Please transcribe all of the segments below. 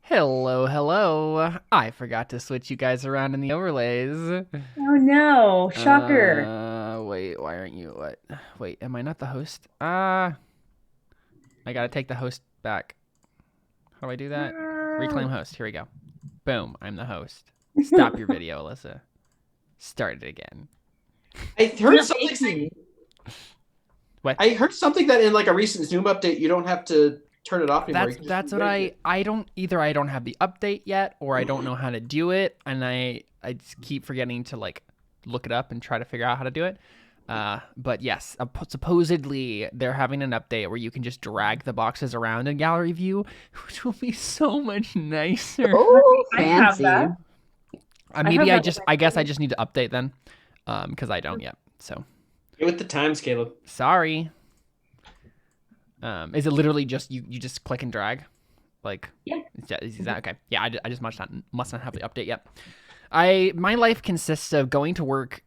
Hello, hello. I forgot to switch you guys around in the overlays. Oh no, shocker. Wait, why aren't you what? Wait, am I not the host? I gotta take the host back. How do I do that? Reclaim host. Here we go. Boom, I'm the host. Stop your video, Alyssa. Start it again. I I'm heard not something baking. What? I heard something that in like a recent Zoom update you don't have to turn it off anymore. You That's can just that's what raise it. I don't either. I don't have the update yet, or I don't know how to do it, and I just keep forgetting to like look it up and try to figure out how to do it. But yes, supposedly they're having an update where you can just drag the boxes around in gallery view, which will be so much nicer. Oh, I have fancy. that. I have Maybe that with my I guess I phone. just need to update then, because I don't yet. So Get with the times, Caleb. sorry. Is it literally just you just click and drag? Like, Yeah. is that okay? Yeah, I just must not have the update yet. My life consists of going to work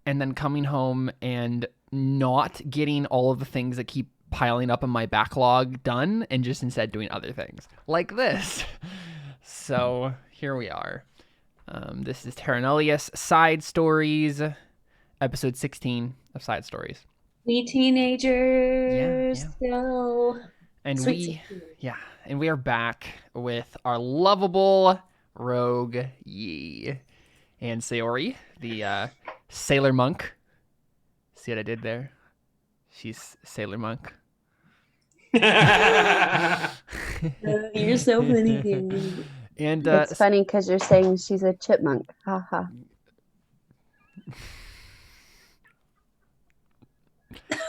and then coming home and not getting all of the things that keep piling up in my backlog done, and just instead doing other things like this. So here we are. This is Terra Nullius Side Stories, episode 16 of Side Stories. We teenagers. Yeah. No. And Sweet. we are back with our lovable rogue Yi and Sayori, the sailor monk. See what I did there? She's sailor monk. You're so funny, dude. And It's funny because you're saying she's a chipmunk. Haha.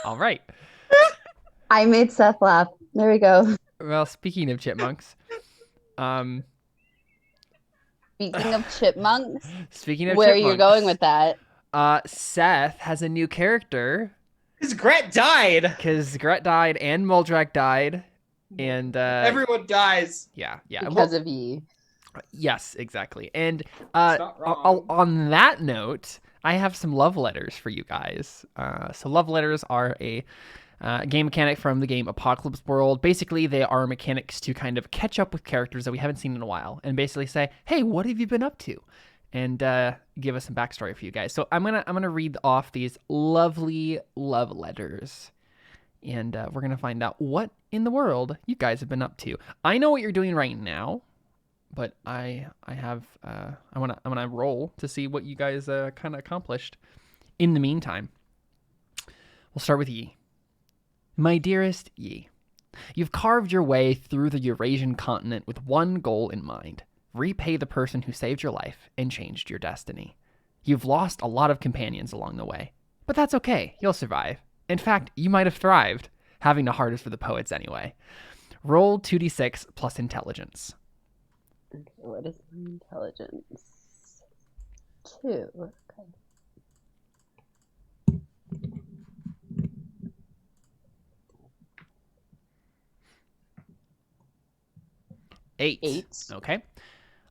all right. I made Seth laugh. There we go. Well, speaking of chipmunks, Speaking of chipmunks, speaking of where are chipmunks, you going with that? Seth has a new character His Gret died. because Gret died and Muldrak died, and Everyone dies. yeah. Because of you. Yes, exactly. And not wrong. on that note, I have some love letters for you guys. So love letters are a game mechanic from the game Apocalypse World. Basically, they are mechanics to kind of catch up with characters that we haven't seen in a while, and basically say, "Hey, what have you been up to?" And give us some backstory for you guys. So I'm gonna read off these lovely love letters, and we're gonna find out what in the world you guys have been up to. I know what you're doing right now, but I wanna roll to see what you guys kind of accomplished in the meantime. We'll start with Yi. My dearest Yi, you've carved your way through the Eurasian continent with one goal in mind: repay the person who saved your life and changed your destiny. You've lost a lot of companions along the way, but that's okay. You'll survive. In fact, you might have thrived. Having the hardest for the poets anyway. Roll 2d6 plus intelligence. Okay, what is intelligence? 2. Okay. 8. 8. Okay.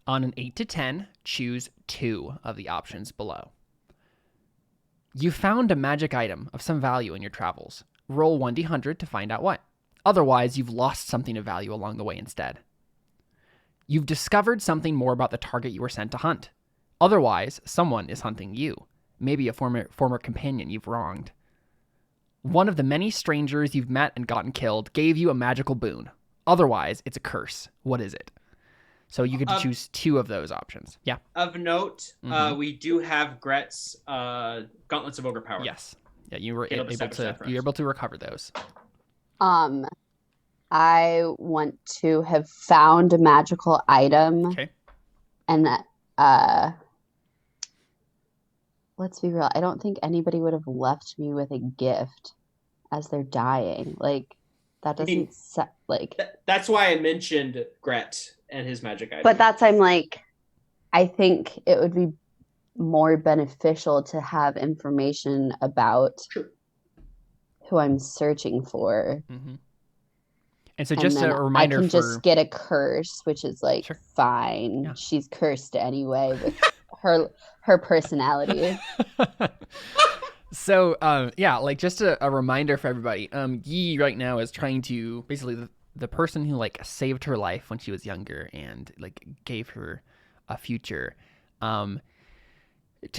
On an 8 to 10, choose 2 of the options below. You found a magic item of some value in your travels. Roll 1d100 to find out what. Otherwise, you've lost something of value along the way instead. You've discovered something more about the target you were sent to hunt. Otherwise, someone is hunting you. Maybe a former companion you've wronged. One of the many strangers you've met and gotten killed gave you a magical boon. Otherwise, it's a curse. What is it? So you get to choose 2 of those options. Yeah. Of note, we do have Gret's Gauntlets of Ogre Power. Yes. Yeah, you were Caleb established that for us. able to recover those. I want to have found a magical item. Okay. And let's be real, I don't think anybody would have left me with a gift as they're dying. Like, that doesn't That's why I mentioned Gret and his magic item. But I think it would be more beneficial to have information about who I'm searching for. Mm-hmm. And so just a reminder, I can just get a curse, which is fine. Yeah. She's cursed anyway with her personality. So, yeah, like just a reminder for everybody. Yi right now is trying to basically the person who like saved her life when she was younger and like gave her a future, to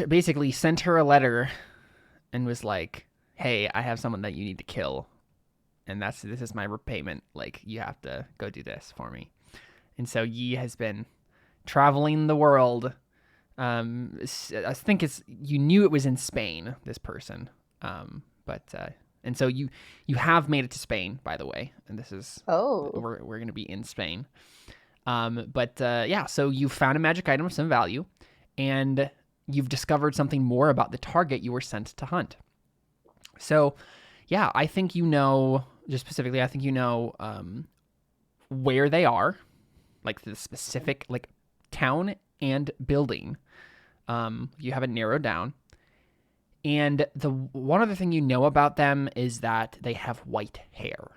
basically sent her a letter and was like, "Hey, I have someone that you need to kill, and this is my repayment. Like, you have to go do this for me." And so Yi has been traveling the world. I think you knew it was in Spain, this person, but and so you have made it to Spain, by the way, and this is we're gonna be in Spain, but yeah, so you found a magic item of some value, and you've discovered something more about the target you were sent to hunt. So yeah, I think just specifically, I think where they are, like the specific like town and building. You have it narrowed down. And the one other thing you know about them is that they have white hair.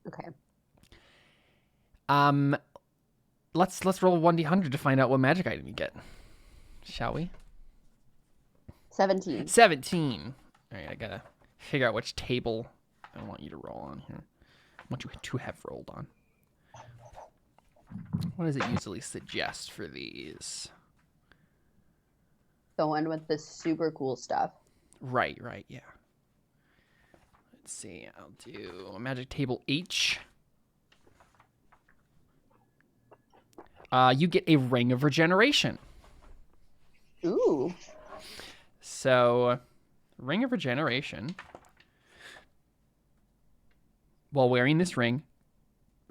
Okay. Let's roll 1d100 to find out what magic item you get. Shall we? 17. 17. All right, I gotta figure out which table I want you to roll on here. I want you to have rolled on. What does it usually suggest for these? Going with the super cool stuff. Right, yeah. Let's see, I'll do magic table H. You get a ring of regeneration. Ooh. So, ring of regeneration. While wearing this ring,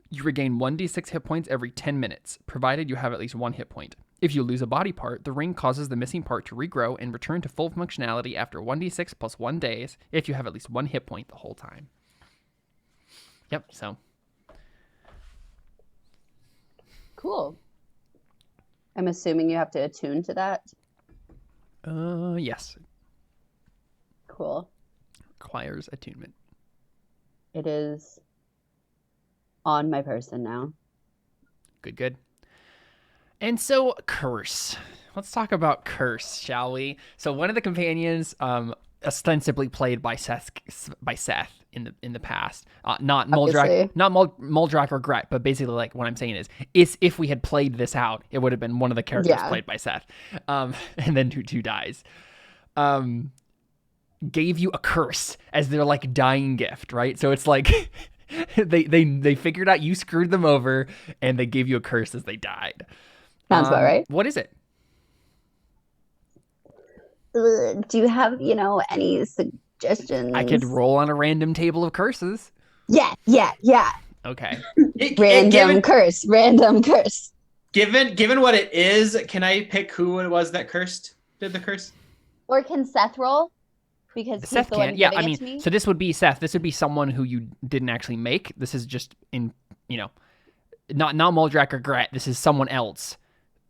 you regain 1d6 hit points every 10 minutes, provided you have at least 1 hit point. If you lose a body part, the ring causes the missing part to regrow and return to full functionality after 1d6 plus 1 days if you have at least 1 hit point the whole time. Yep, so. Cool. I'm assuming you have to attune to that? Yes. Cool. Requires attunement. It is on my person now. Good. And so, Curse. Let's talk about Curse, shall we? So, one of the companions, ostensibly played by Seth in the past, not Muldrak or Gret, but basically, like what I'm saying is if we had played this out, it would have been one of the characters played by Seth, and then who dies, gave you a curse as their like dying gift, right? So it's like they figured out you screwed them over, and they gave you a curse as they died. Sounds about right. What is it? Do you have, any suggestions? I could roll on a random table of curses. Yeah. Okay. Random curse. Given what it is, can I pick who it was that did the curse? Or can Seth roll? Because he's Seth the one can. Yeah, I giving it to mean, me? so this would be Seth. This would be someone who you didn't actually make. This is just not Muldrak or Gret. This is someone else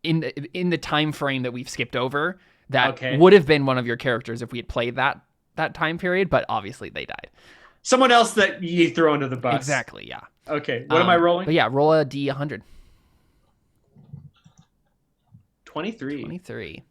in the time frame that we've skipped over. That would have been one of your characters if we had played that time period, but obviously they died. Someone else that you throw under the bus. Exactly, yeah. Okay, what am I rolling? But yeah, roll a D100. 23.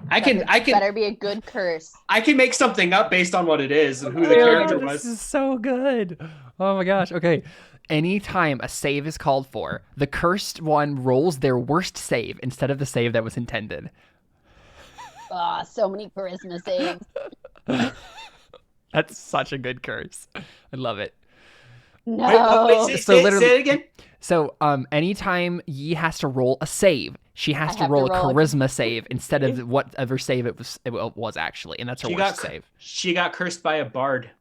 I can better be a good curse. I can make something up based on what it is and who the character was. This is so good. Oh my gosh. Okay. Anytime a save is called for, the cursed one rolls their worst save instead of the save that was intended. So many charisma saves. That's such a good curse. I love it. No. Wait, say it again. So, anytime Yi has to roll a save, she has to roll a charisma save instead of whatever save it was actually, and that's her worst save. She got cursed by a bard.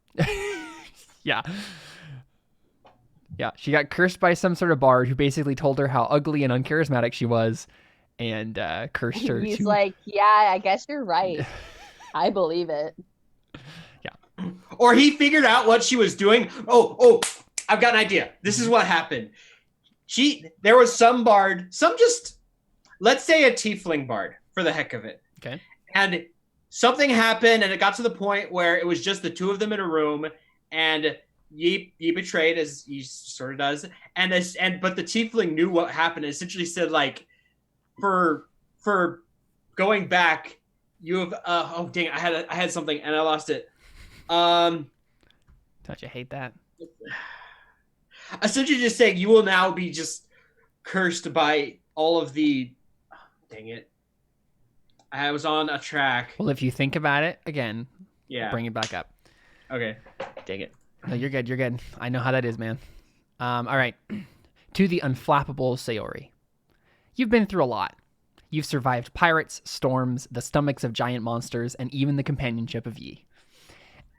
Yeah. Yeah, she got cursed by some sort of bard who basically told her how ugly and uncharismatic she was, and cursed her. He's like, yeah, I guess you're right. I believe it. Yeah. Or he figured out what she was doing. Oh, I've got an idea. This is what happened. There was some bard, let's say a tiefling bard, for the heck of it. Okay. And something happened, and it got to the point where it was just the two of them in a room, and Yi betrayed, as he sort of does, but the tiefling knew what happened and essentially said, like, for going back, You have oh dang, I had something and I lost it. Don't you hate that? Essentially just saying you will now be just cursed by all of the dang it. I was on a track. Well, if you think about it again, Yeah. bring it back up. Okay. Dang it. No, you're good. You're good. I know how that is, man. All right. To the unflappable Sayori. You've been through a lot. You've survived pirates, storms, the stomachs of giant monsters, and even the companionship of Yi.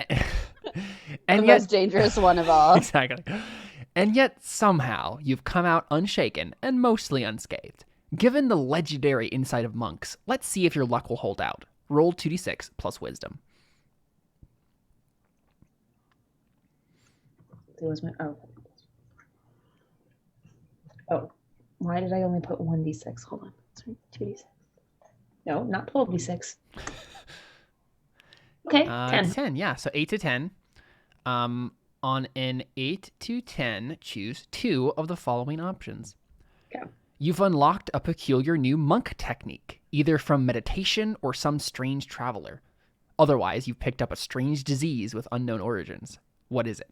The most dangerous one of all. Exactly. And yet, somehow, you've come out unshaken and mostly unscathed. Given the legendary insight of monks, let's see if your luck will hold out. Roll 2d6 plus wisdom. It was my oh. Why did I only put 1d6? Hold on. Sorry, 2d6. No, not 12d6. Okay, 10. 10, yeah. So 8 to 10. On an 8 to 10, choose 2 of the following options. Okay. You've unlocked a peculiar new monk technique, either from meditation or some strange traveler. Otherwise, you've picked up a strange disease with unknown origins. What is it?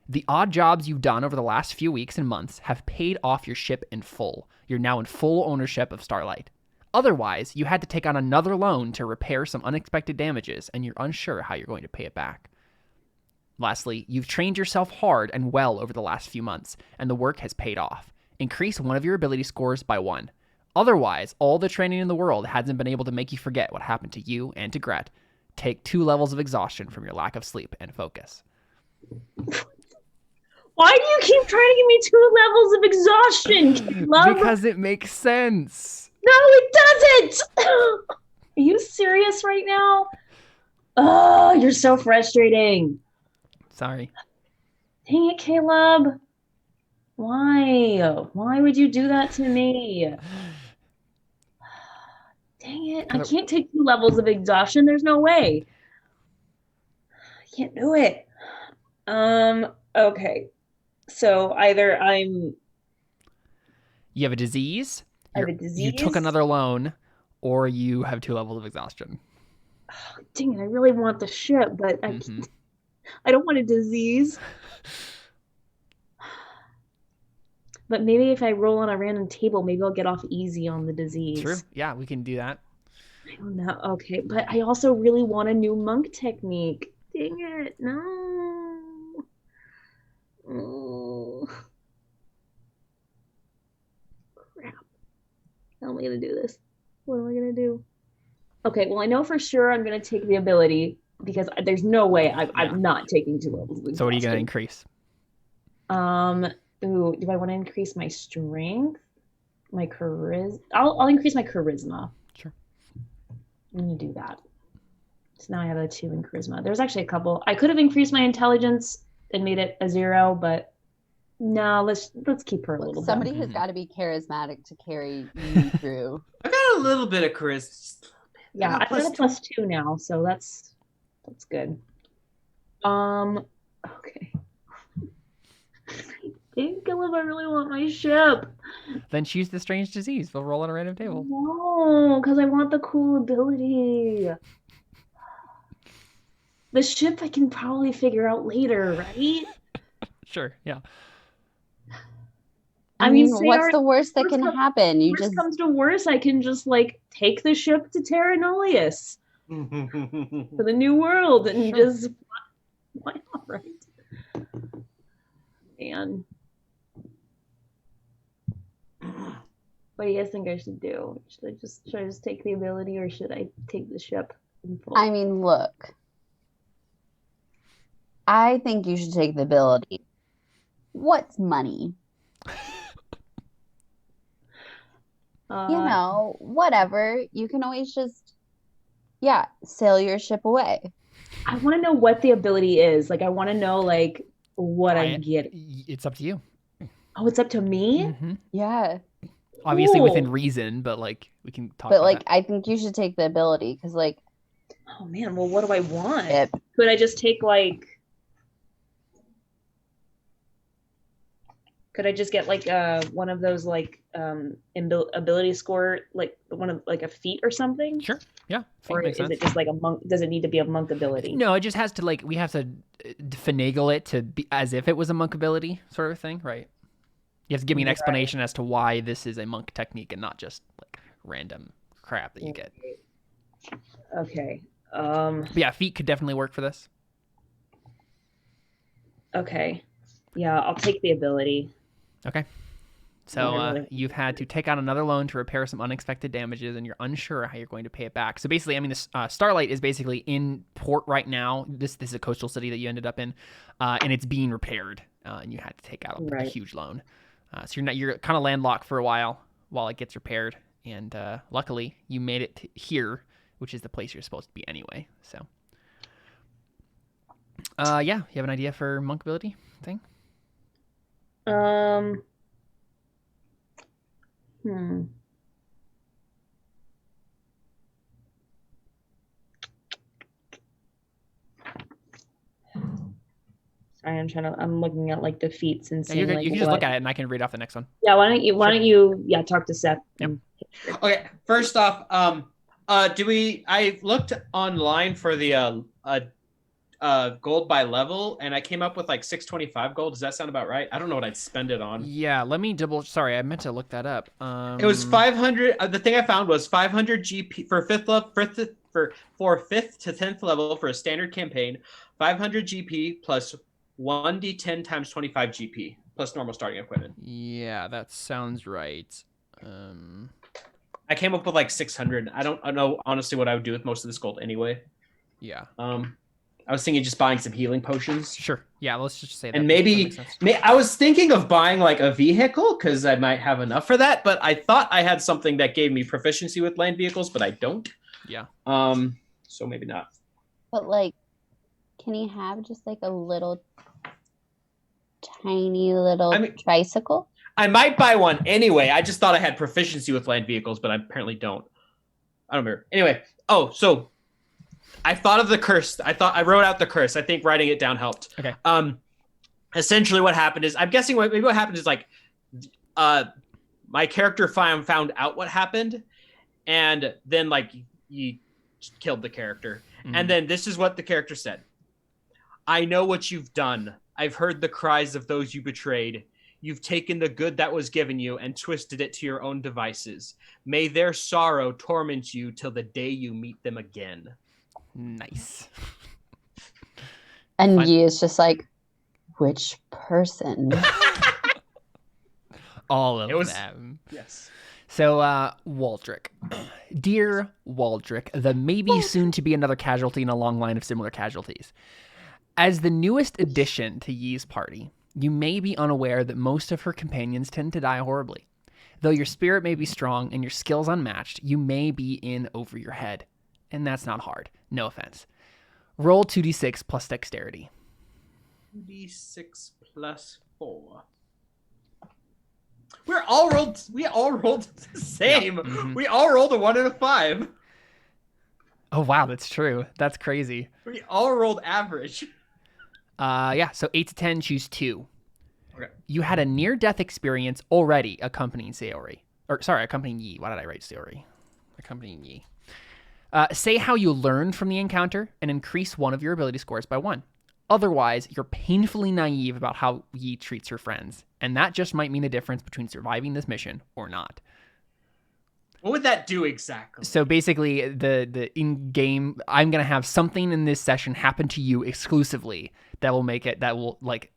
The odd jobs you've done over the last few weeks and months have paid off your ship in full. You're now in full ownership of Starlight. Otherwise, you had to take on another loan to repair some unexpected damages, and you're unsure how you're going to pay it back. Lastly, you've trained yourself hard and well over the last few months, and the work has paid off. Increase one of your ability scores by 1. Otherwise, all the training in the world hasn't been able to make you forget what happened to you and to Gret. Take 2 levels of exhaustion from your lack of sleep and focus. Why do you keep trying to give me 2 levels of exhaustion, Caleb? Because it makes sense. No, it doesn't! Are you serious right now? Oh, you're so frustrating. Sorry. Dang it, Caleb. Why? Why would you do that to me? Dang it. I can't take 2 levels of exhaustion. There's no way. I can't do it. Okay. So either You have a disease, I have a disease. you took another loan, or you have 2 levels of exhaustion. Oh, dang it, I really want the ship, but I don't want a disease. But maybe if I roll on a random table, maybe I'll get off easy on the disease. True. Yeah, we can do that. I don't know. Okay, but I also really want a new monk technique. Dang it, no. Oh. Crap. How am I going to do this? What am I going to do? Okay, well, I know for sure I'm going to take the ability because there's no way I'm not taking 2 levels of exhaustion. So what are you going to increase? Ooh, do I want to increase my strength? My charisma? I'll increase my charisma. Sure. I'm going to do that. So now I have a 2 in charisma. There's actually a couple. I could have increased my intelligence and made it a 0, but no, let's keep her a little bit. Somebody has got to be charismatic to carry you through. I got a little bit of charisma. Yeah, I've got a +2 now, so that's good. Okay. Dang, Caleb, I really want my ship. Then choose the strange disease. We'll roll on a random table. No, because I want the cool ability. The ship I can probably figure out later, right? Sure, yeah. I mean, what's the worst that can happen? You Worst comes to worst, I can just take the ship to Terra Nullius for the new world and just why not, right? Man. What do you guys think I should do? Should I just take the ability or should I take the ship in full? I mean, look. I think you should take the ability. What's money? Whatever. You can always just, sail your ship away. I want to know what the ability is. I want to know, what I get. It's up to you. Oh, it's up to me? Mm-hmm. Yeah. Obviously within reason, but, we can talk about that. I think you should take the ability, because, oh, man, well, what do I want? Yep. Could I just take, Could I just get like one of those like ability score, like one of like a feat or something? Sure. Yeah. Or Makes is sense. it just like a monk? Does it need to be a monk ability? No, it just has to we have to finagle it to be as if it was a monk ability sort of thing, right? You have to give me an explanation as to why this is a monk technique and not just like random crap that you get. Okay. But yeah, feet could definitely work for this. Okay. Yeah, I'll take the ability. Okay. So you've had to take out another loan to repair some unexpected damages, and you're unsure how you're going to pay it back. So basically, I mean, this Starlight is basically in port right now. This is a coastal city that you ended up in, and it's being repaired, and you had to take out a huge loan. So you're kind of landlocked for a while it gets repaired, and luckily you made it to here, which is the place you're supposed to be anyway. So yeah, you have an idea for monk ability thing? Sorry, I'm looking at like the feats and seeing you can just look at it and I can read off the next one. Yeah, why don't you talk to Seth? Yep. Okay, first off, I looked online for the gold by level, and I came up with like 625 gold. Does that sound about right? I don't know what I'd spend it on. Yeah, let me sorry, I meant to look that up. It was 500. The thing I found was 500 GP for fifth level for 5th to 10th level for a standard campaign. 500 GP plus 1d10 times 25 GP plus normal starting equipment. Yeah, that sounds right. I came up with like 600. I don't know honestly what I would do with most of this gold anyway. Yeah. I was thinking just buying some healing potions. Sure. Yeah, let's just say that. And maybe I was thinking of buying like a vehicle because I might have enough for that, but I thought I had something that gave me proficiency with land vehicles, but I don't. Yeah. So maybe not. But like, can he have just like a little tiny little tricycle? I might buy one anyway. I just thought I had proficiency with land vehicles, but I apparently don't. I don't remember. Anyway, so I thought of the curse. I wrote out the curse. I think writing it down helped. Okay. Essentially what happened is, I'm guessing what happened is like, my character found out what happened, and then like you killed the character. Mm-hmm. And then this is what the character said. I know what you've done. I've heard the cries of those you betrayed. You've taken the good that was given you and twisted it to your own devices. May their sorrow torment you till the day you meet them again. Nice. And Yi is just like, which person? All of them. Yes. So, Waldrick. Dear Waldrick, the maybe soon to be another casualty in a long line of similar casualties. As the newest addition to Yi's party, you may be unaware that most of her companions tend to die horribly. Though your spirit may be strong and your skills unmatched, you may be in over your head. And that's not hard. No offense. Roll 2d6 plus dexterity. 2d6 plus 4. We all rolled the same. Yep. Mm-hmm. We all rolled a 1 and a 5. Oh wow, that's true. That's crazy. We all rolled average. Yeah, so 8 to 10, choose 2. Okay. You had a near-death experience already accompanying Sayori. Accompanying Yi. Why did I write Sayori? Accompanying Yi. Say how you learned from the encounter and increase one of your ability scores by 1. Otherwise, you're painfully naive about how Yi treats her friends, and that just might mean the difference between surviving this mission or not. What would that do exactly? So basically, the in-game, I'm going to have something in this session happen to you exclusively that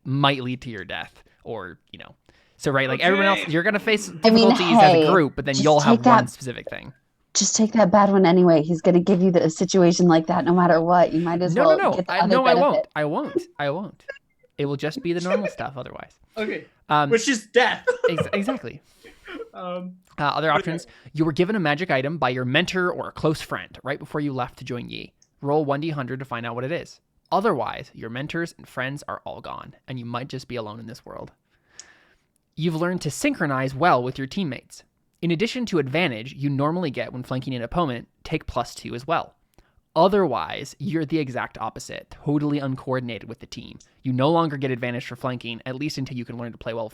might lead to your death, or, you know. So, right, like everyone else, you're going to face difficulties as a group, but then you'll have one specific thing. Just take that bad one anyway. He's going to give you a situation like that no matter what. You might as well get the other benefit. I won't. It will just be the normal stuff otherwise. Okay. Which is death. Exactly. Other options. You were given a magic item by your mentor or a close friend right before you left to join Yi. Roll 1d100 to find out what it is. Otherwise, your mentors and friends are all gone, and you might just be alone in this world. You've learned to synchronize well with your teammates. In addition to advantage you normally get when flanking an opponent, take +2 as well. Otherwise, you're the exact opposite, totally uncoordinated with the team. You no longer get advantage for flanking, at least until you can learn to play well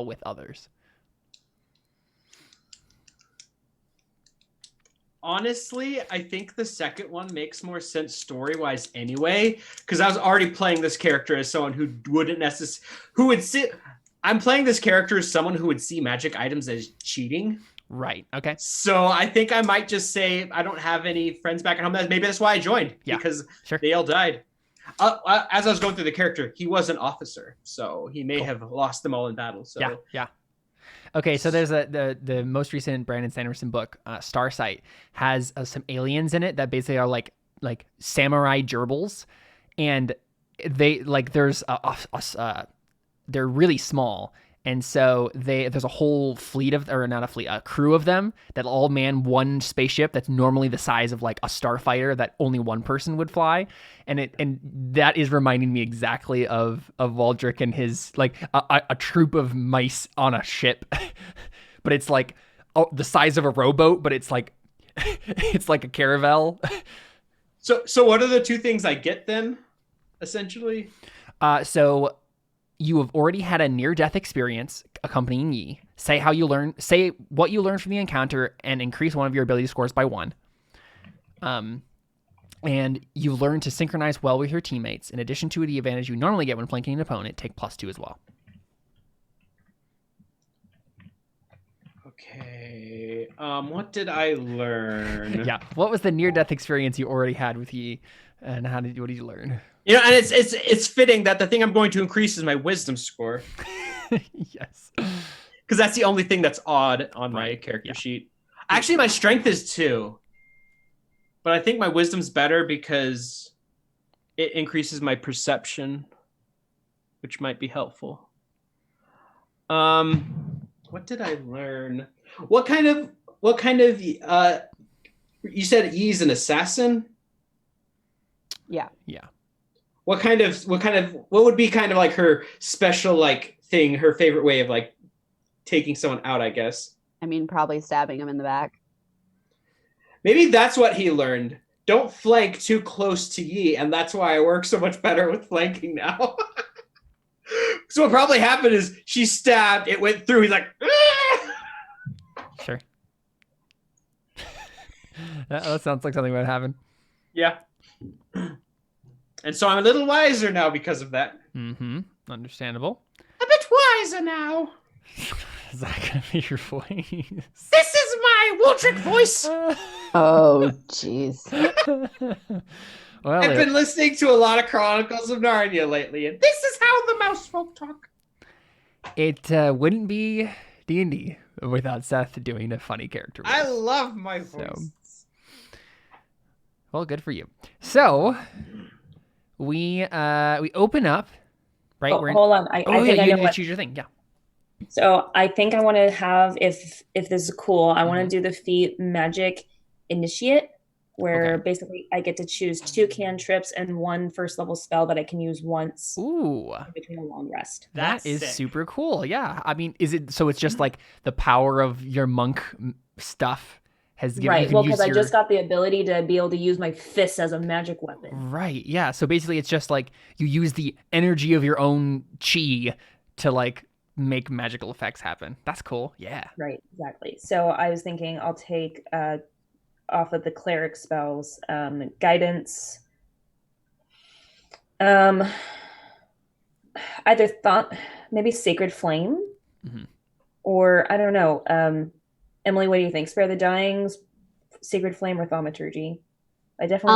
with others. Honestly, I think the second one makes more sense story-wise anyway, because I was already playing this character as someone who wouldn't necessarily, I'm playing this character as someone who would see magic items as cheating. Right. Okay. So I think I might just say I don't have any friends back at home. Maybe that's why I joined, because they all died. As I was going through the character, he was an officer, so he may have lost them all in battle. So yeah. Okay, so there's the most recent Brandon Sanderson book, Starsight, has some aliens in it that basically are like samurai gerbils, and they they're really small, and so there's a whole a crew of them that all man one spaceship that's normally the size of like a starfighter that only one person would fly, and that is reminding me exactly of Waldrick and his like a troop of mice on a ship, but it's like the size of a rowboat, but it's like it's like a caravel. So what are the two things I get then, essentially? So you have already had a near-death experience accompanying Yi. Say what you learned from the encounter and increase one of your ability scores by 1. And you learn to synchronize well with your teammates. In addition to the advantage you normally get when flanking an opponent, take +2 as well. Okay. What did I learn? Yeah. What was the near-death experience you already had with Yi, and what did you learn? You know, and it's fitting that the thing I'm going to increase is my wisdom score. Yes. Because that's the only thing that's odd on my character sheet. Actually, my strength is 2. But I think my wisdom's better because it increases my perception, which might be helpful. What did I learn? What kind of you said Yi's an assassin? Yeah. What would be kind of like her special like thing, her favorite way of like taking someone out, I guess? I mean, probably stabbing him in the back. Maybe that's what he learned. Don't flank too close to Yi, and that's why I work so much better with flanking now. So what probably happened is she stabbed, it went through, he's like, ah! Sure. That sounds like something would happen. Yeah. And so I'm a little wiser now because of that. Mm-hmm. Understandable. A bit wiser now. Is that going to be your voice? This is my Waldrick voice. Oh, jeez. Well, I've been listening to a lot of Chronicles of Narnia lately, and this is how the mouse folk talk. It wouldn't be D&D without Seth doing a funny character voice. I love my voice. So, well, good for you. So we open up, right? Oh, hold on. I think I know you choose your thing. Yeah. So I think I want to have, if this is cool, I want to do the feat Magic Initiate, where basically I get to choose 2 cantrips and 1 first level spell that I can use once. Ooh, between a long rest. That is sick. Super cool. Yeah. I mean, so it's just like the power of your monk stuff has given right. Well, because I just got the ability to be able to use my fists as a magic weapon. Right. Yeah. So basically, it's just like you use the energy of your own chi to like make magical effects happen. That's cool. Yeah. Right. Exactly. So I was thinking I'll take off of the cleric spells, guidance. Either thought, maybe Sacred Flame, or I don't know. Emily, what do you think? Spare the Dying's Sacred Flame or Thaumaturgy? I definitely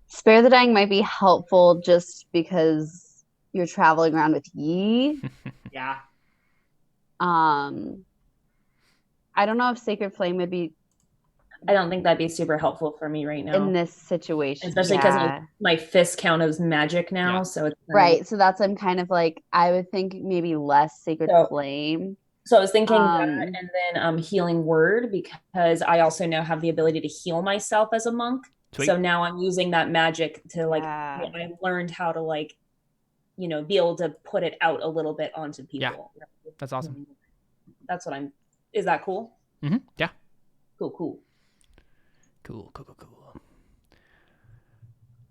Spare the Dying might be helpful just because you're traveling around with Yi. Yeah. I don't know if Sacred Flame would be. I don't think that'd be super helpful for me right now in this situation, especially because my fists count as magic now. Yeah. So it's right. So that's I'm kind of like I would think maybe less Sacred Flame. So I was thinking that, and then Healing Word, because I also now have the ability to heal myself as a monk. Sweet. So now I'm using that magic to like I learned how to like, be able to put it out a little bit onto people. Yeah. That's awesome. That's what I'm. Is that cool? Mm-hmm. Yeah. Cool. Cool.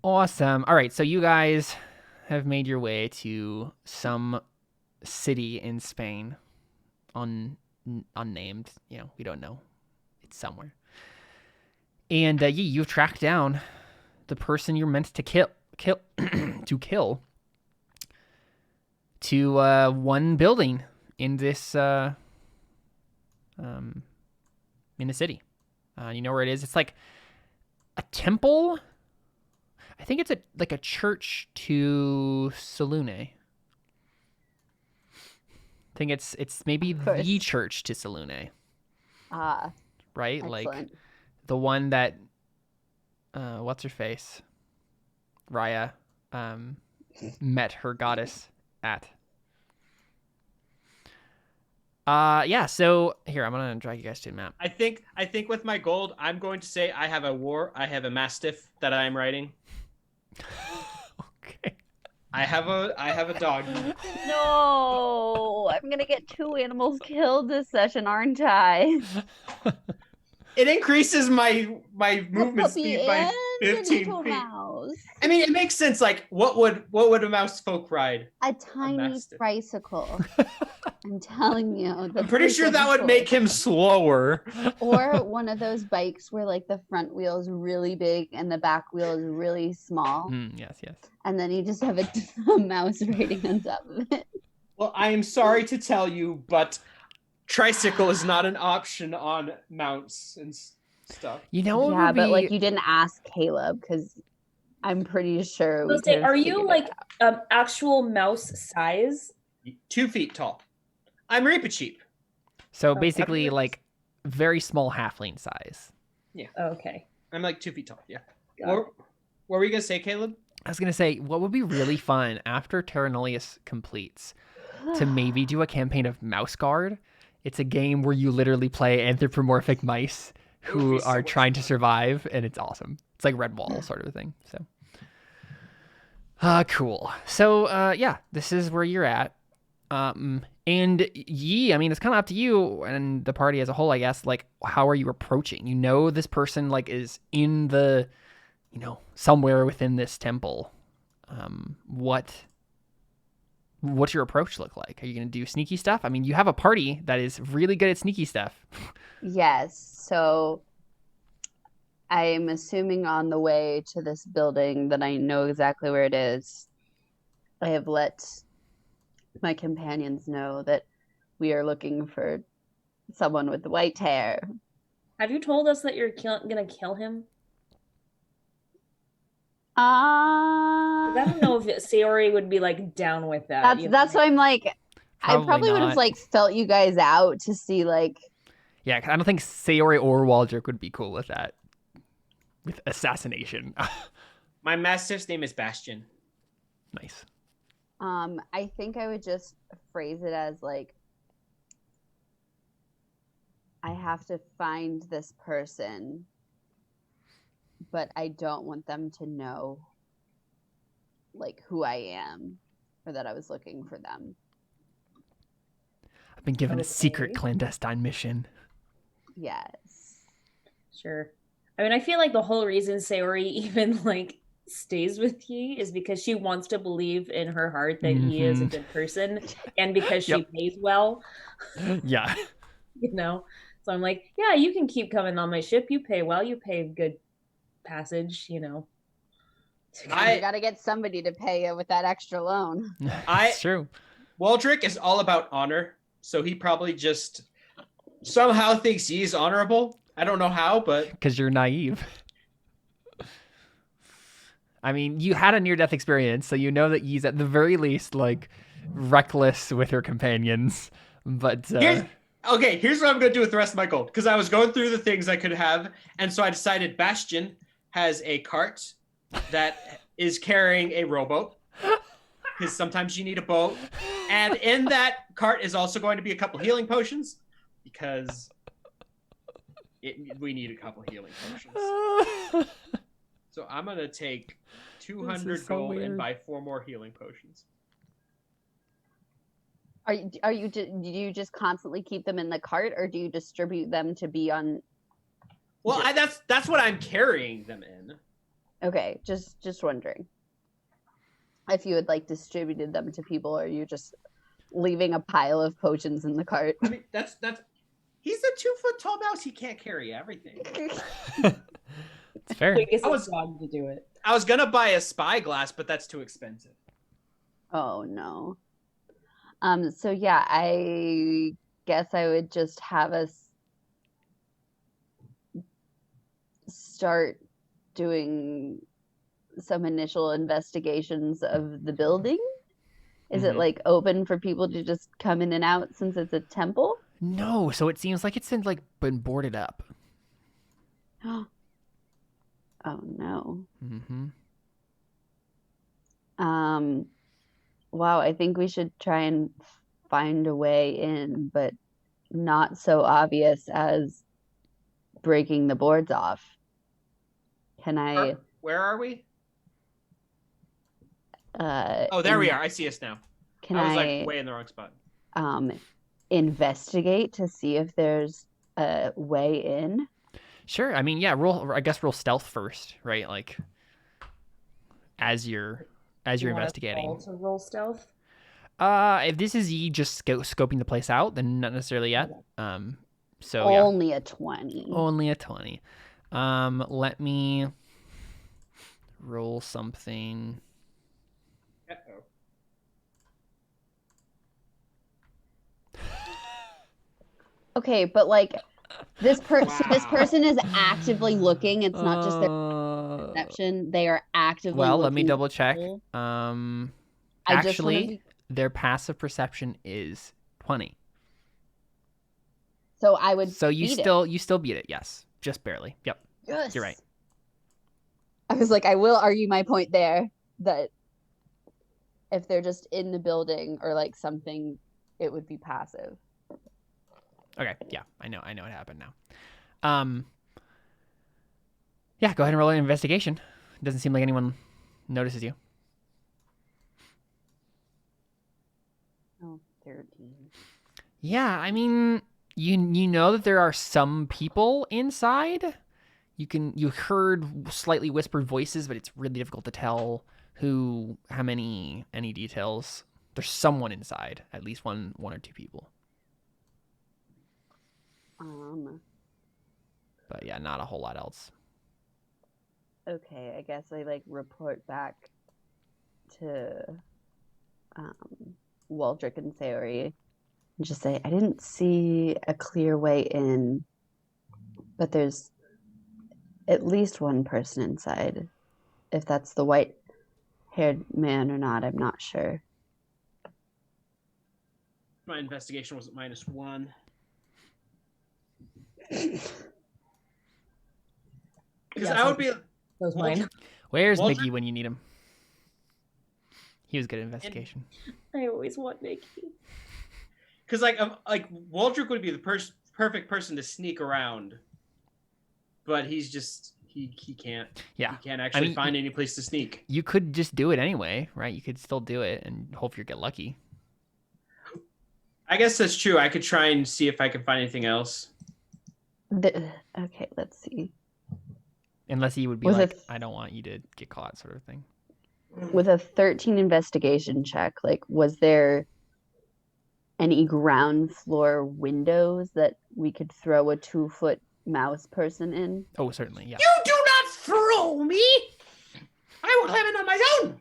Awesome. All right, so you guys have made your way to some city in Spain, unnamed. We don't know. It's somewhere. And you've tracked down the person you're meant to kill to one building in this in the city. You know where it is? It's like a temple. I think it's like a church to Selune. I think it's maybe the church to Selune. Right? Excellent. Like the one that what's her face? Raya met her goddess at. Yeah, so here I'm gonna drag you guys to the map. I think with my gold, I'm going to say I have a mastiff that I'm riding. Okay. I have a dog. No, I'm gonna get 2 animals killed this session, aren't I? It increases my movement speed by 15 little feet. mouse. I mean, it makes sense. Like, what would a mouse folk ride? A tiny mastiff. tricycle. I'm telling you. I'm pretty sure that would make him slower. Or one of those bikes where like the front wheel is really big and the back wheel is really small. Yes. And then you just have a mouse riding on top of it. Well, I am sorry to tell you, but tricycle is not an option on mounts and stuff. You know what Yeah, would but be... like you didn't ask Caleb because I'm pretty sure. Are you like actual mouse size? 2 feet tall. I'm Reaper cheap. So basically, like very small halfling size. Yeah. Okay. I'm like 2 feet tall. Yeah. What were you gonna say, Caleb? I was gonna say, what would be really fun after Terra Nullius completes to maybe do a campaign of Mouse Guard. It's a game where you literally play anthropomorphic mice who are trying to survive, and it's awesome. It's like Redwall sort of a thing. So, cool. So, yeah, this is where you're at. And Yi, I mean, it's kind of up to you and the party as a whole, I guess. Like, how are you approaching? You know, this person like is in the, somewhere within this temple. What's your approach look like? Are you going to do sneaky stuff? I mean, you have a party that is really good at sneaky stuff. Yes. So I'm assuming on the way to this building that I know exactly where it is. I have let my companions know that we are looking for someone with white hair. Have you told us that you're gonna kill him? I don't know if Sayori would be like down with that. That's why I'm like, I probably would not. have like felt you guys out to see like. Yeah, I don't think Sayori or Waldrick would be cool with that. With assassination. My mastiff's name is Bastion. Nice. I think I would just phrase it as like, I have to find this person, but I don't want them to know like who I am or that I was looking for them. I've been given a secret clandestine mission. Yes. Sure. I mean, I feel like the whole reason Sayori even like stays with Yi is because she wants to believe in her heart that Yi is a good person, and because she pays well. Yeah. So I'm like, yeah, you can keep coming on my ship. You pay well. You pay good passage. You gotta get somebody to pay you with that extra loan. It's true. Waldrick is all about honor, so he probably just somehow thinks he's honorable. I don't know how, but because you're naive. I mean, you had a near-death experience, so you know that Yi's at the very least like reckless with her companions. But here's what I'm going to do with the rest of my gold, because I was going through the things I could have, and so I decided Bastion has a cart that is carrying a rowboat, because sometimes you need a boat, and in that cart is also going to be a couple healing potions, because we need a couple healing potions. So I'm going to take 200 gold and buy 4 more healing potions. Do you just constantly keep them in the cart, or do you distribute them to be on Well, that's what I'm carrying them in. Okay, just wondering if you had like distributed them to people, or you just leaving a pile of potions in the cart. I mean, that's he's a 2-foot tall mouse. He can't carry everything. It's fair. Biggest dog to do it. I was gonna buy a spyglass, but that's too expensive. Oh no. So yeah, I guess I would just have us start doing some initial investigations of the building. Is it like open for people to just come in and out since it's a temple? No, so it seems like it's been boarded up. Oh no. Mm-hmm. Wow, I think we should try and find a way in, but not so obvious as breaking the boards off. Can I? Where are we? Oh, there we are. I see us now. Can I was like way in the wrong spot. Investigate to see if there's a way in? Sure. I mean, yeah. Roll stealth first, right? Like as you're investigating. To roll stealth. If this is you just scoping the place out, then not necessarily yet. So only a 20. Only a 20. Let me roll something. Uh-oh. Okay, but like this person is actively looking. It's not just their perception. They are actively Well, let me looking double check. Actually, their passive perception is 20. So I would you still beat it, yes. Just barely. Yep. Yes. You're right. I was like, I will argue my point there that if they're just in the building or like something, it would be passive. Okay, yeah, I know what happened now. Yeah, go ahead and roll an investigation. It doesn't seem like anyone notices you. Oh, 13. Yeah, I mean, you know that there are some people inside. You heard slightly whispered voices, but it's really difficult to tell how many, any details. There's someone inside, at least one or two people. But yeah, not a whole lot else. Okay, I guess I like report back to Waldrick and Sayori and just say, I didn't see a clear way in, but there's at least one person inside. If that's the white-haired man or not, I'm not sure. My investigation was at -1. Because I would be. Those mine. Where's Mickey when you need him? He was good at investigation. I always want Mickey. Because like Waldrick would be the perfect person to sneak around, but he's just he can't. Yeah, he can't actually find any place to sneak. You could just do it anyway, right? You could still do it and hope you get lucky. I guess that's true. I could try and see if I can find anything else. Okay, let's see. Unless he would be I don't want you to get caught, sort of thing. With a 13 investigation check, like, was there any ground floor windows that we could throw a 2-foot mouse person in? Oh, certainly, yeah. You do not throw me! I will climb in on my own!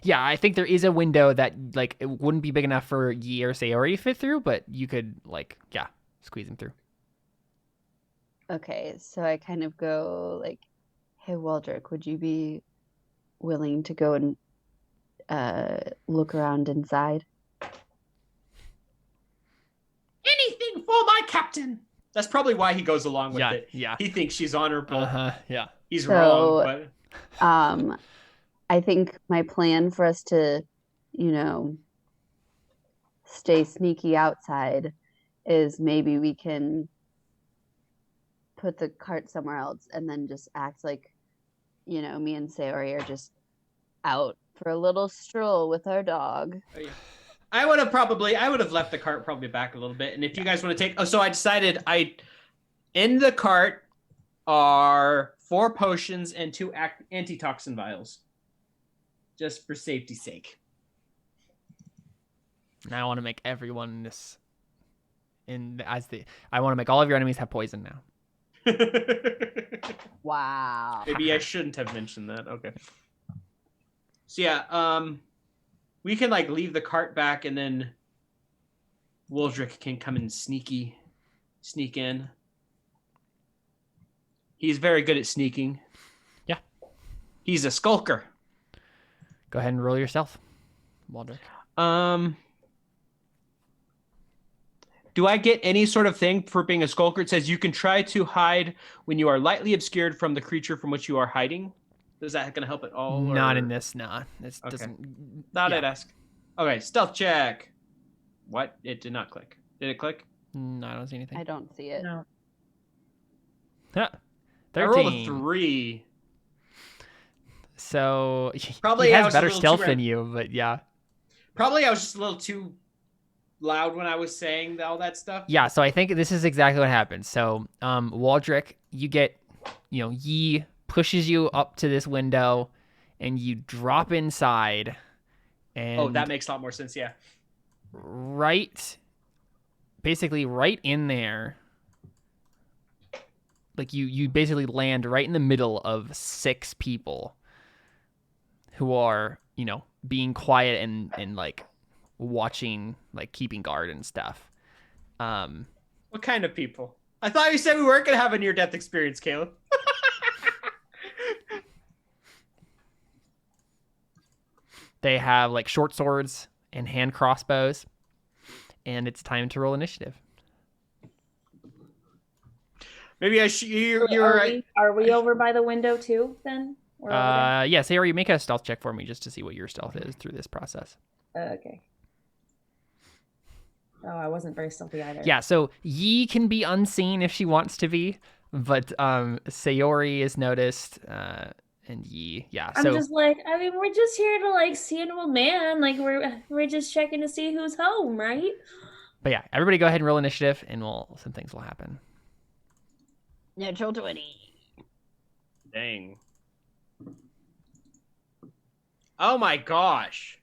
Yeah, I think there is a window that, like, it wouldn't be big enough for Yi or Sayori to fit through, but you could, like, yeah, squeeze them through. Okay, so I kind of go, like, hey, Waldrick, would you be willing to go and look around inside? Anything for my captain! That's probably why he goes along with it. Yeah. He thinks she's honorable. Yeah. He's wrong, but... I think my plan for us to, stay sneaky outside is maybe we can put the cart somewhere else and then just act like, me and Sayori are just out for a little stroll with our dog. I would have left the cart probably back a little bit. And if you guys want to take, so I decided in the cart, are 4 potions and 2 antitoxin vials. Just for safety's sake. Now I want to make everyone I want to make all of your enemies have poison now. Wow. Maybe I shouldn't have mentioned that. Okay. So yeah, we can like leave the cart back, and then Waldrick can come and sneak in. He's very good at sneaking. Yeah. He's a skulker. Go ahead and roll yourself, Waldrick. Do I get any sort of thing for being a skulker? It says you can try to hide when you are lightly obscured from the creature from which you are hiding. Is that going to help at all? Not in this, nah. It Okay. doesn't. Thought I'd ask. Okay, stealth check. What? It did not click. Did it click? No, I don't see anything. I don't see it. No. Huh. I rolled a 13. 3. So Probably he I has was a better little stealth too than you, but yeah. Probably I was just a little too loud when I was saying all that stuff. Yeah, so I think this is exactly what happens. So, Waldrick, you get, Yi pushes you up to this window, and you drop inside. And that makes a lot more sense, yeah. basically right in there, like you basically land right in the middle of 6 people who are, being quiet and like watching, like keeping guard and stuff. What kind of people? I thought you said we weren't going to have a near-death experience, Caleb. They have like short swords and hand crossbows, and it's time to roll initiative. Maybe Are we over by the window too then? Yeah, Sayori, make a stealth check for me just to see what your stealth is through this process. Okay. Oh, I wasn't very stealthy either. Yeah, so Yi can be unseen if she wants to be, but Sayori is noticed, and Yi, yeah. I'm just like, we're just here to like see an old man. Like we're just checking to see who's home, right? But yeah, everybody go ahead and roll initiative, and some things will happen. Natural 20. Dang. Oh my gosh.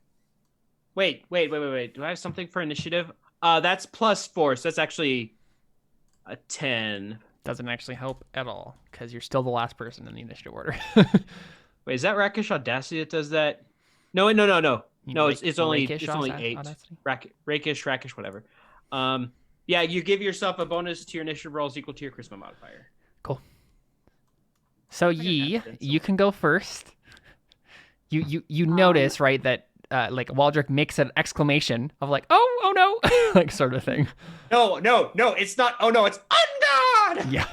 Wait. Do I have something for initiative? That's +4, so that's actually a 10. Doesn't actually help at all, because you're still the last person in the initiative order. Wait, is that Rakish Audacity that does that? No. No, it's only 8. Rakish, whatever. Yeah, you give yourself a bonus to your initiative rolls equal to your charisma modifier. Cool. So Yi, you can go first. You notice, right, that like Waldrick makes an exclamation of like, oh no, like sort of thing. No, it's not. Oh no, it's on God. Yeah.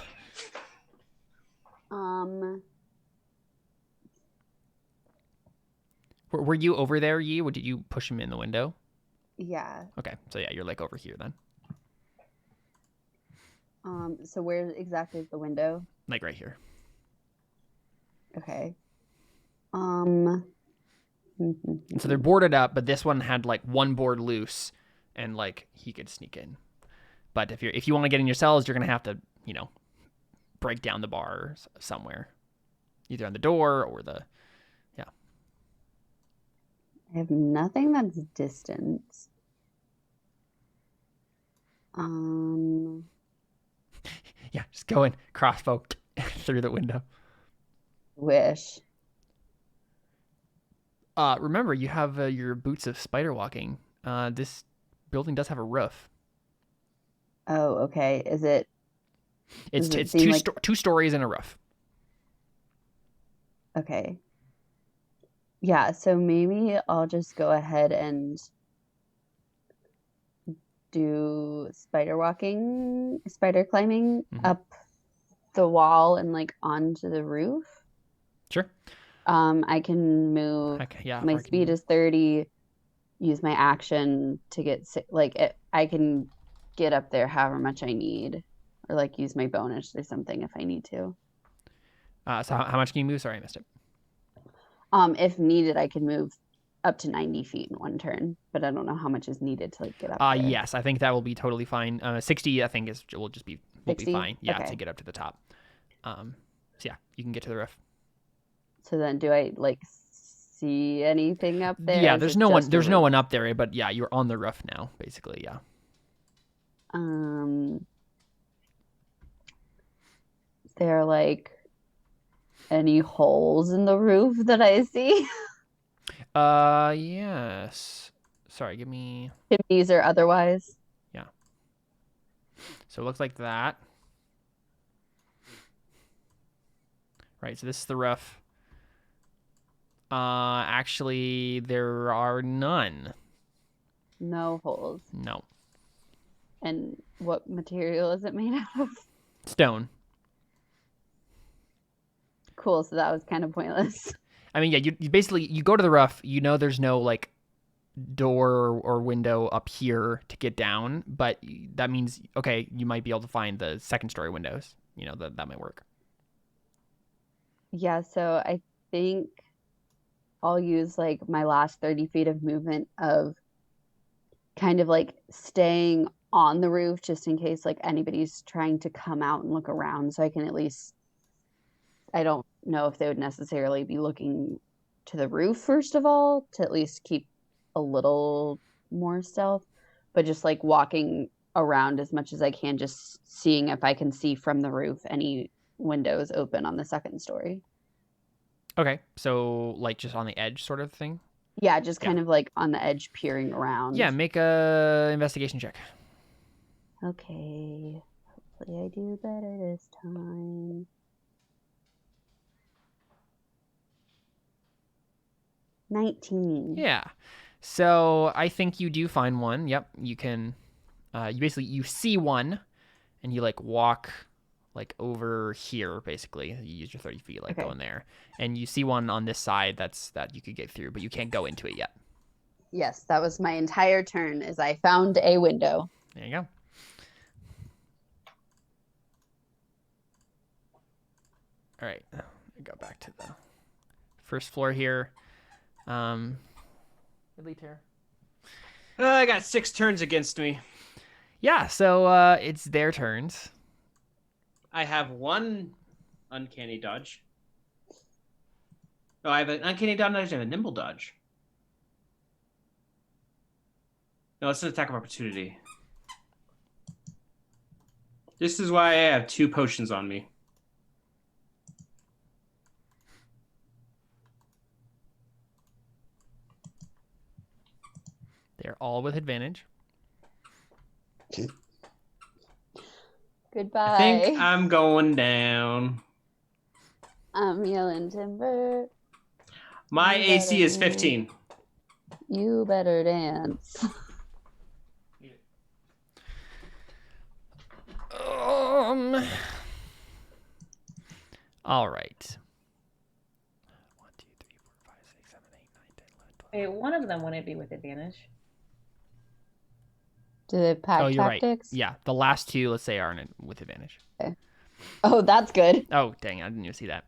Were you over there, Yi? Or did you push him in the window? Yeah. Okay, so yeah, you're like over here then. So where exactly is the window? Like right here. Okay. So they're boarded up, but this one had like one board loose, and like he could sneak in. But if you want to get in your cells, you're gonna have to, break down the bar somewhere, either on the door or the. I have nothing that's distance. Yeah, just go in, crossbow through the window. Wish. Remember, you have your boots of spider walking. This building does have a roof. Oh, okay. Is it? It's Does it it's seem like... 2 stories and a roof. Okay. Yeah, so maybe I'll just go ahead and do spider climbing up the wall and like onto the roof. Sure. I can move. My speed is 30. Use my action to get I can get up there however much I need, or like use my bonus or something if I need to. So how much can you move? Sorry, I missed it. If needed, I can move up to 90 feet in one turn, but I don't know how much is needed to like get up there. Yes, I think that will be totally fine. 60, I think will be fine. Yeah, okay. To get up to the top. So yeah, you can get to the roof. So then, do I like see anything up there? Yeah, Is there's it no one. just a There's no roof? one up there, but yeah, you're on the roof now, basically. Yeah. There are like any holes in the roof that I see? Yes. Sorry, give me. Chimneys or otherwise? Yeah. So it looks like that. Right. So this is the roof. Actually, there are none. No holes. No. And what material is it made out of? Stone. Cool, so that was kind of pointless. I mean, yeah, you basically, you go to the roof, you know there's no, like, door or window up here to get down, but that means, okay, you might be able to find the second story windows. You know, that might work. Yeah, so I think I'll use like my last 30 feet of movement of kind of like staying on the roof just in case like anybody's trying to come out and look around, so I can at least, I don't know if they would necessarily be looking to the roof first of all, to at least keep a little more stealth, but just like walking around as much as I can, just seeing if I can see from the roof any windows open on the second story. Okay, so, like, just on the edge sort of thing? Yeah, just kind of like on the edge peering around. Yeah, make a investigation check. Okay. Hopefully I do better this time. Yeah. So I think you do find one. Yep. You can, you see one and you like walk like over here, basically. You use your 30 feet, like going there. And you see one on this side that you could get through, but you can't go into it yet. Yes, that was my entire turn, is I found a window. There you go. All right. Go back to the first floor here. Elite here. I got 6 turns against me. Yeah, so it's their turns. I have 1 uncanny dodge. Oh, I have an uncanny dodge and a nimble dodge. No, it's an attack of opportunity. This is why I have 2 potions on me. They're all with advantage. Goodbye. I think I'm going down. I'm yelling timber. My AC is 15. You better dance. All right. 1, 2, 3, 4, 5, 6, 7, 8, 9, 10, 11, 12. Wait, one of them wouldn't be with advantage. Do they pack Oh, you're tactics? right. Yeah, the last 2, let's say, aren't with advantage. Okay. Oh, that's good. Oh, dang, I didn't even see that.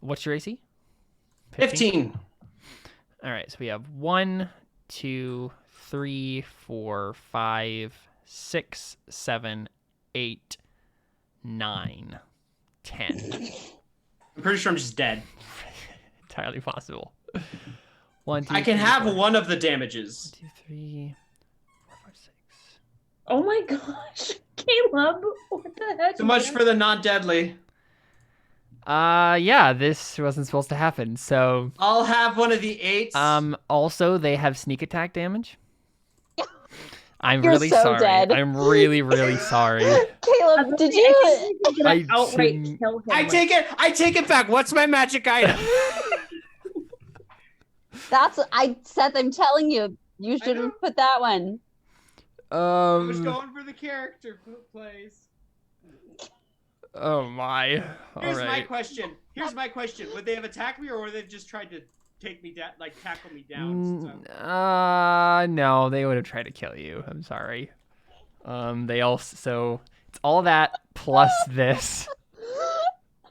What's your AC? 15. All right, so we have 1, 2, 3, 4, 5, 6, 7, 8, 9, 10. I'm pretty sure I'm just dead. Entirely possible. 1, 2, I can 3, have 4. 1 of the damages. 1, 2, 3, 4, 5, 6. Oh my gosh, Caleb! What the heck? So much for the non-deadly. Yeah, this wasn't supposed to happen. So I'll have 1 of the 8s. also they have sneak attack damage. I'm You're really so sorry. dead. I'm really, really sorry. Caleb, did you? I outright didn't- kill him? I take it back. What's my magic item? Seth, I'm telling you, you should know. have put that one. I was going for the character plays. Oh my. Here's All my right. question. Would they have attacked me, or would they have just tried to take me down, like tackle me down? No, they would have tried to kill you. I'm sorry. They also, so it's all that plus this.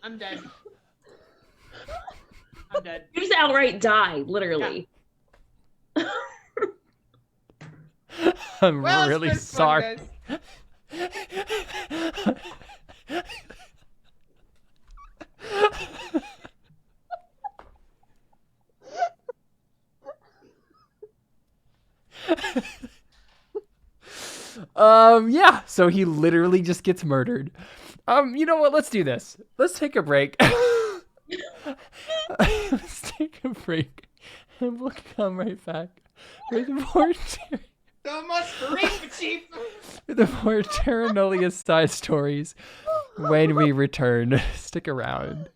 I'm dead. I'm dead. You just outright die, literally. I'm Well, it's really been fun, sorry. guys. Yeah, so he literally just gets murdered. You know what? Let's do this. Let's take a break. Let's take a break, and we'll come right back with more So much grief, Chief. the more Terra Nullius side stories when we return. Stick around.